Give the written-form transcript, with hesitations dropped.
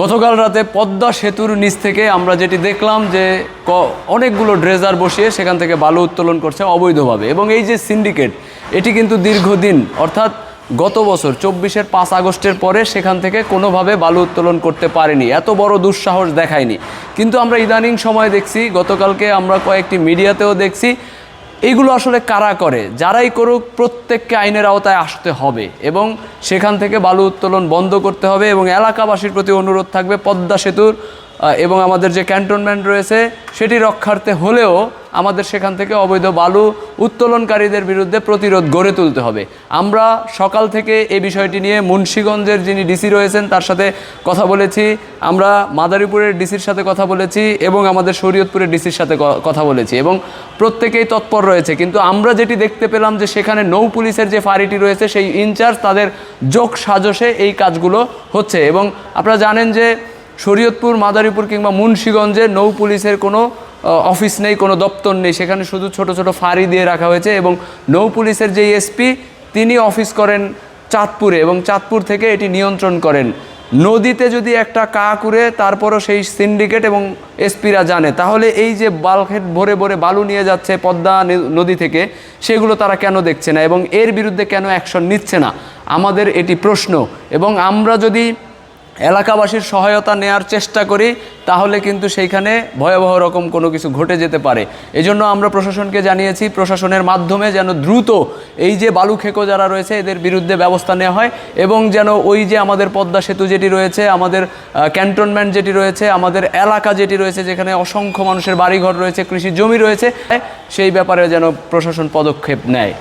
গতকাল রাতে পদ্মা সেতুর নিচ থেকে আমরা যেটি দেখলাম যে অনেকগুলো ড্রেজার বসিয়ে সেখান থেকে বালু উত্তোলন করছে অবৈধভাবে। এবং এই যে সিন্ডিকেট, এটি কিন্তু দীর্ঘদিন অর্থাৎ গত বছর 24-এর 5 আগস্টের পরে সেখান থেকে কোনোভাবে বালু উত্তোলন করতে পারেনি, এত বড় দুঃসাহস দেখায়নি। কিন্তু আমরা ইদানিং সময় দেখছি, গতকালকে আমরা কয়েকটি মিডিয়াতেও দেখছি, এইগুলো আসলে কারা করে, যারাই করুক প্রত্যেককে আইনের আওতায় আসতে হবে এবং সেখান থেকে বালু উত্তোলন বন্ধ করতে হবে। এবং এলাকাবাসীর প্রতি অনুরোধ থাকবে পদ্মা সেতুর এবং আমাদের যে ক্যান্টনমেন্ট রয়েছে সেটি রক্ষার্থে হলেও আমাদের সেখান থেকে অবৈধ বালু উত্তোলনকারীদের বিরুদ্ধে প্রতিরোধ গড়ে তুলতে হবে। আমরা সকাল থেকে এই বিষয়টি নিয়ে মুন্সিগঞ্জের যিনি ডিসি রয়েছেন তার সাথে কথা বলেছি, আমরা মাদারীপুরের ডিসির সাথে কথা বলেছি এবং আমাদের শরীয়তপুরের ডিসির সাথে কথা বলেছি এবং প্রত্যেকেই তৎপর রয়েছে। কিন্তু আমরা যেটি দেখতে পেলাম যে সেখানে নৌ পুলিশের যে ফাঁড়িটি রয়েছে সেই ইনচার্জ তাদের যোগ সাজসে এই কাজগুলো হচ্ছে। এবং আপনারা জানেন যে শরীয়তপুর, মাদারীপুর কিংবা মুন্সিগঞ্জে নৌ পুলিশের কোনো অফিস নেই, কোনো দপ্তর নেই, সেখানে শুধু ছোট ছোট ফাঁড়ি দিয়ে রাখা হয়েছে। এবং নৌ পুলিশের যে এসপি তিনি অফিস করেন চাঁদপুরে এবং চাঁদপুর থেকে এটি নিয়ন্ত্রণ করেন। নদীতে যদি একটা কাক উড়ে তারপরও সেই সিন্ডিকেট এবং এসপিরা জানে, তাহলে এই যে বাল্কহেড ভরে ভরে বালু নিয়ে যাচ্ছে পদ্মা নদী থেকে, সেগুলো তারা কেন দেখছে না এবং এর বিরুদ্ধে কেন অ্যাকশন নিচ্ছে না, আমাদের এটি প্রশ্ন। এবং আমরা যদি এলাকাবাসীর সহায়তা নেয়ার চেষ্টা করি তাহলে কিন্তু সেইখানে ভয়াবহ রকম কোনো কিছু ঘটে যেতে পারে। এজন্য আমরা প্রশাসনকে জানিয়েছি, প্রশাসনের মাধ্যমে যেন দ্রুত এই যে বালু খেকো যারা রয়েছে এদের বিরুদ্ধে ব্যবস্থা নেওয়া হয় এবং যেন ওই যে আমাদের পদ্মা সেতু যেটি রয়েছে, আমাদের ক্যান্টনমেন্ট যেটি রয়েছে, আমাদের এলাকা যেটি রয়েছে যেখানে অসংখ্য মানুষের বাড়িঘর রয়েছে, কৃষি জমি রয়েছে, সেই ব্যাপারে যেন প্রশাসন পদক্ষেপ নেয়।